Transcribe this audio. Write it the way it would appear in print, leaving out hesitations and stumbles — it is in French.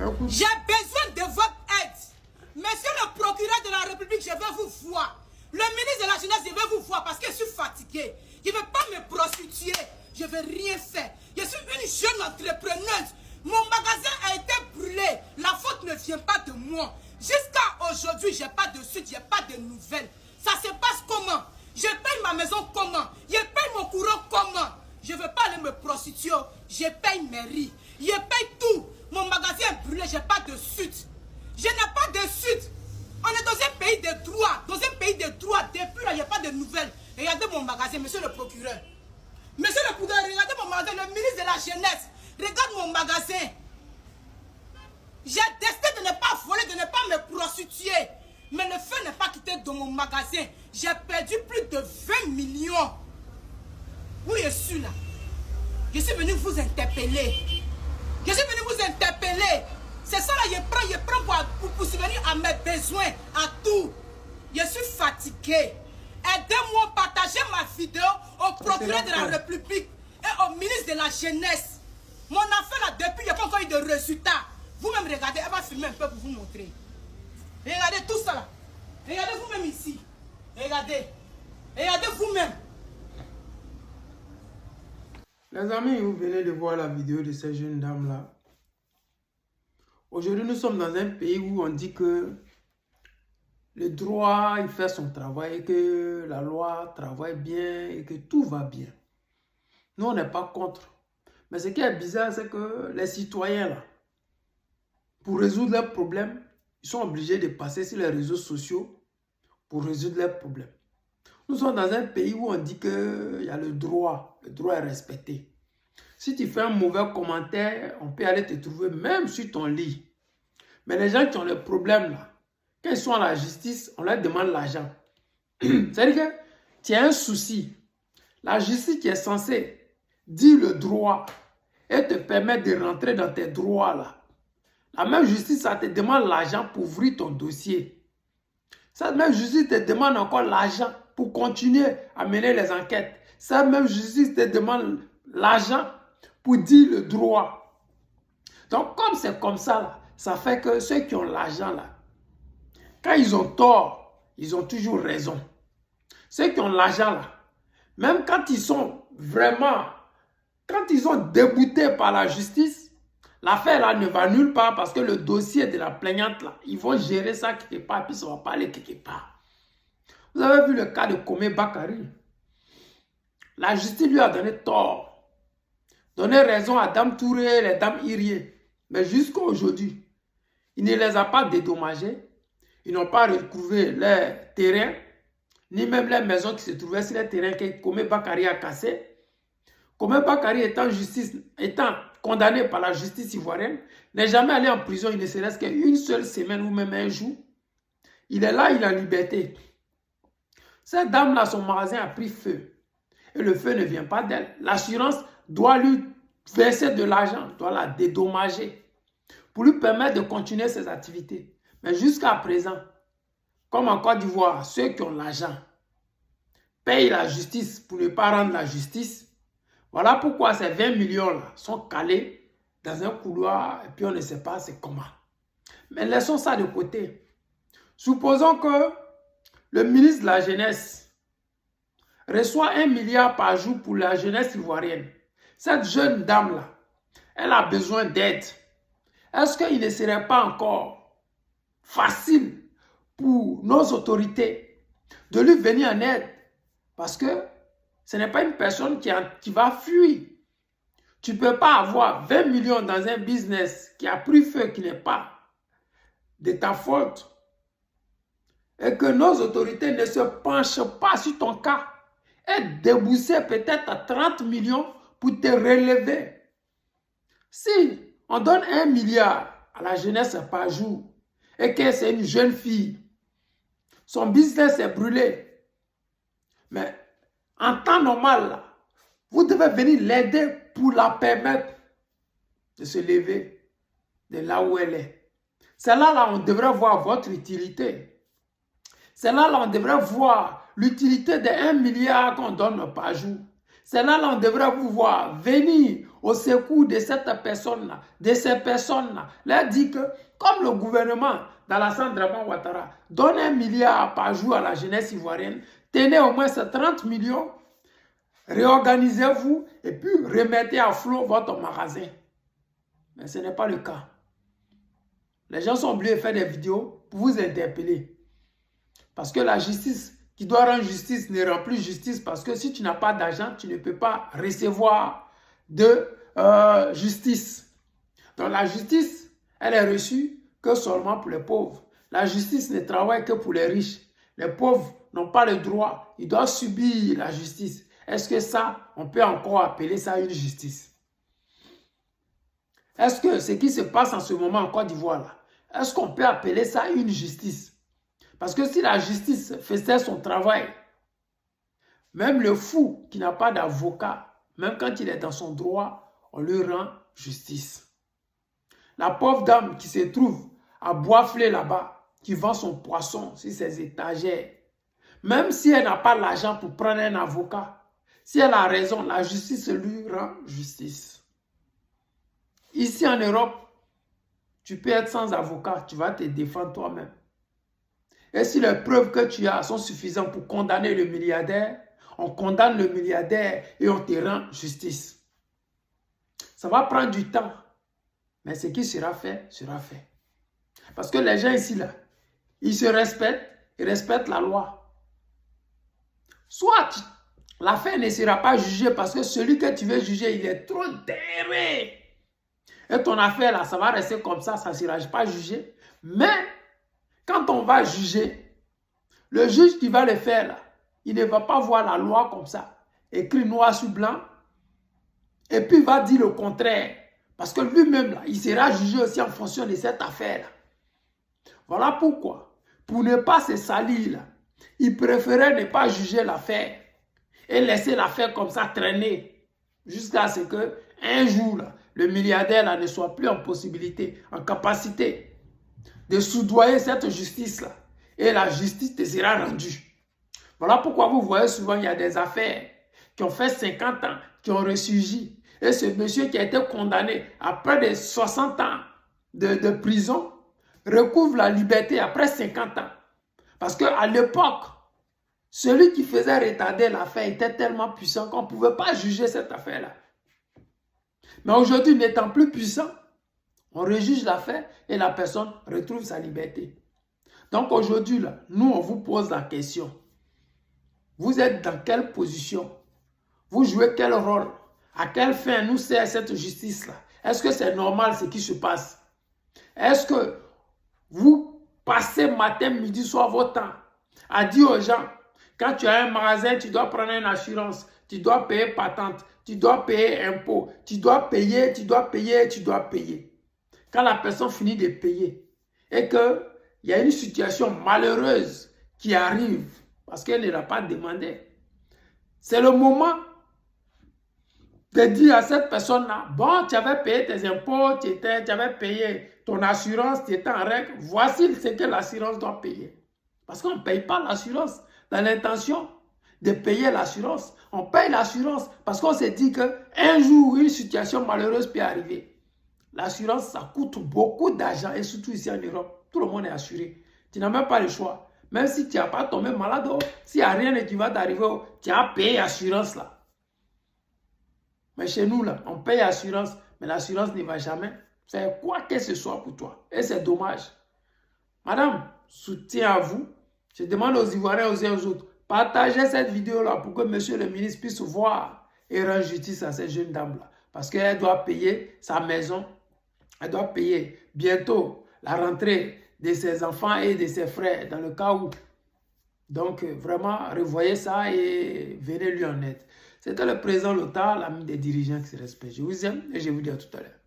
Écoute. J'ai besoin de votre aide. Monsieur le procureur de la République, je vais vous voir. Le ministre de la Jeunesse, je vais vous voir parce que je suis fatigué. Je ne veux pas me prostituer. Je ne veux rien faire. Je suis une jeune entrepreneuse. Mon magasin a été brûlé. La faute ne vient pas de moi. Jusqu'à aujourd'hui, je n'ai pas de suite, je n'ai pas de nouvelles. Ça se passe comment? Je paye ma maison comment? Je paye mon courant comment? Je ne veux pas aller me prostituer. Je paye mes riz. Je paye tout. Mon magasin est brûlé, je n'ai pas de suite. Je n'ai pas de suite. On est dans un pays de droit. Dans un pays de droit. Depuis là, il n'y a pas de nouvelles. Regardez mon magasin, monsieur le procureur. Monsieur le procureur, regardez mon magasin. Le ministre de la Jeunesse, regarde mon magasin. J'ai décidé de ne pas voler, de ne pas me prostituer. Mais le feu n'est pas quitté dans mon magasin. J'ai perdu plus de 20 millions. Où je suis là? Je suis venu vous interpeller. Je suis venu vous interpeller. C'est ça là, je prends pour subvenir à mes besoins, à tout. Je suis fatigué. Aidez-moi à partager ma vidéo au procureur de la République et au ministre de la Jeunesse. Mon affaire là, depuis, il n'y a pas encore eu de résultat. Vous-même regardez, elle va filmer un peu pour vous montrer. Regardez tout ça là. Regardez vous-même ici. Regardez. Regardez vous-même. Les amis, vous venez de voir la vidéo de ces jeunes dames là. Aujourd'hui, nous sommes dans un pays où on dit que le droit, il fait son travail, et que la loi travaille bien et que tout va bien. Nous, on n'est pas contre. Mais ce qui est bizarre, c'est que les citoyens, là, pour résoudre leurs problèmes, ils sont obligés de passer sur les réseaux sociaux pour résoudre leurs problèmes. Nous sommes dans un pays où on dit qu'il y a le droit est respecté. Si tu fais un mauvais commentaire, on peut aller te trouver même sur ton lit. Mais les gens qui ont des problèmes là, quand ils sont à la justice, on leur demande l'argent. C'est-à-dire que tu as un souci. La justice qui est censée dire le droit et te permettre de rentrer dans tes droits là. La même justice, ça te demande l'argent pour ouvrir ton dossier. Cette même justice te demande encore l'argent pour continuer à mener les enquêtes. Cette même justice te demande l'argent pour dire le droit. Donc, comme c'est comme ça, là, ça fait que ceux qui ont l'argent, là, quand ils ont tort, ils ont toujours raison. Ceux qui ont l'argent, là, même quand ils sont vraiment, quand ils sont déboutés par la justice, l'affaire là ne va nulle part parce que le dossier de la plaignante là, ils vont gérer ça quelque part puis ça va pas aller quelque part. Vous avez vu le cas de Komé Bakary. La justice lui a donné tort, donné raison à Dame Touré, les Dames Irié. Mais jusqu'à aujourd'hui, il ne les a pas dédommagés. Ils n'ont pas retrouvé leurs terrains, ni même les maisons qui se trouvaient sur les terrains que Komé Bakary a cassés. Komé Bakary étant condamné par la justice ivoirienne, n'est jamais allé en prison, il ne se reste qu'une seule semaine ou même un jour. Il est là, il est en liberté. Cette dame-là, son magasin a pris feu. Et le feu ne vient pas d'elle. L'assurance doit lui verser de l'argent, doit la dédommager pour lui permettre de continuer ses activités. Mais jusqu'à présent, comme en Côte d'Ivoire, ceux qui ont l'argent payent la justice pour ne pas rendre la justice. Voilà pourquoi ces 20 millions-là sont calés dans un couloir et puis on ne sait pas c'est comment. Mais laissons ça de côté. Supposons que le ministre de la Jeunesse reçoit 1 milliard par jour pour la jeunesse ivoirienne. Cette jeune dame-là, elle a besoin d'aide. Est-ce qu'il ne serait pas encore facile pour nos autorités de lui venir en aide? Parce que ce n'est pas une personne qui va fuir. Tu ne peux pas avoir 20 millions dans un business qui a pris feu, qui n'est pas de ta faute. Et que nos autorités ne se penchent pas sur ton cas et débourser peut-être à 30 millions pour te relever. Si on donne 1 milliard à la jeunesse par jour et que c'est une jeune fille, son business est brûlé. Mais en temps normal, là, vous devez venir l'aider pour la permettre de se lever de là où elle est. C'est là on devrait voir votre utilité. C'est là on devrait voir l'utilité de 1 milliard qu'on donne par jour. C'est là on devrait vous voir venir au secours de cette personne-là, de ces personnes-là. Leur dit que, comme le gouvernement d'Alassane Draman Ouattara donne 1 milliard par jour à la jeunesse ivoirienne, tenez au moins ces 30 millions, réorganisez-vous et puis remettez à flot votre magasin. Mais ce n'est pas le cas. Les gens sont obligés de faire des vidéos pour vous interpeller. Parce que la justice qui doit rendre justice ne rend plus justice parce que si tu n'as pas d'argent, tu ne peux pas recevoir de justice. Donc la justice, elle est reçue que seulement pour les pauvres. La justice ne travaille que pour les riches. Les pauvres n'ont pas le droit. Ils doivent subir la justice. Est-ce que ça, on peut encore appeler ça une justice? Est-ce que ce qui se passe en ce moment en Côte d'Ivoire, là, est-ce qu'on peut appeler ça une justice? Parce que si la justice faisait son travail, même le fou qui n'a pas d'avocat, même quand il est dans son droit, on lui rend justice. La pauvre dame qui se trouve à Boisflé là-bas, qui vend son poisson sur ses étagères, même si elle n'a pas l'argent pour prendre un avocat, si elle a raison, la justice lui rend justice. Ici en Europe, tu peux être sans avocat, tu vas te défendre toi-même. Et si les preuves que tu as sont suffisantes pour condamner le milliardaire, on condamne le milliardaire et on te rend justice. Ça va prendre du temps, mais ce qui sera fait, sera fait. Parce que les gens ici, là, ils se respectent, ils respectent la loi. Soit l'affaire ne sera pas jugée parce que celui que tu veux juger, il est trop derrière. Et ton affaire, là, ça va rester comme ça ne sera pas jugé. Mais quand on va juger, le juge qui va le faire, là, il ne va pas voir la loi comme ça, écrit noir sur blanc, et puis il va dire le contraire. Parce que lui-même, il sera jugé aussi en fonction de cette affaire-là. Voilà pourquoi, pour ne pas se salir, là, il préférait ne pas juger l'affaire et laisser l'affaire comme ça traîner jusqu'à ce que un jour, là, le milliardaire là, ne soit plus en possibilité, en capacité de soudoyer cette justice-là. Et la justice te sera rendue. Voilà pourquoi vous voyez souvent, il y a des affaires qui ont fait 50 ans, qui ont ressurgi. Et ce monsieur qui a été condamné à près de 60 ans de prison recouvre la liberté après 50 ans. Parce qu'à l'époque, celui qui faisait retarder l'affaire était tellement puissant qu'on ne pouvait pas juger cette affaire-là. Mais aujourd'hui, n'étant plus puissant, on rejuge l'affaire et la personne retrouve sa liberté. Donc aujourd'hui, là, nous, on vous pose la question. Vous êtes dans quelle position? Vous jouez quel rôle? À quelle fin nous sert cette justice-là? Est-ce que c'est normal ce qui se passe? Est-ce que vous passez matin, midi, soir votre temps à dire aux gens, quand tu as un magasin, tu dois prendre une assurance, tu dois payer patente, tu dois payer impôt, tu dois payer, tu dois payer, tu dois payer. Quand la personne finit de payer et qu'il y a une situation malheureuse qui arrive parce qu'elle ne l'a pas demandé, c'est le moment de dire à cette personne-là, bon, tu avais payé tes impôts, tu avais payé ton assurance, tu étais en règle, voici ce que l'assurance doit payer. Parce qu'on ne paye pas l'assurance dans l'intention de payer l'assurance. On paye l'assurance parce qu'on se dit qu'un jour, une situation malheureuse peut arriver. L'assurance, ça coûte beaucoup d'argent et surtout ici en Europe, tout le monde est assuré. Tu n'as même pas le choix. Même si tu n'as pas tombé malade, s'il n'y a rien qui va t'arriver, tu as payé l'assurance là. Mais chez nous, là, on paye l'assurance, mais l'assurance ne va jamais faire quoi que ce soit pour toi. Et c'est dommage. Madame, soutien à vous. Je demande aux Ivoiriens, aux uns aux autres, partagez cette vidéo-là pour que monsieur le ministre puisse voir et rendre justice à cette jeune dame-là. Parce qu'elle doit payer sa maison. Elle doit payer bientôt la rentrée de ses enfants et de ses frères, dans le cas où. Donc, vraiment, revoyez ça et venez lui en aide. C'était le président Lothar, l'ami des dirigeants qui se respectent. Je vous aime et je vous dis à tout à l'heure.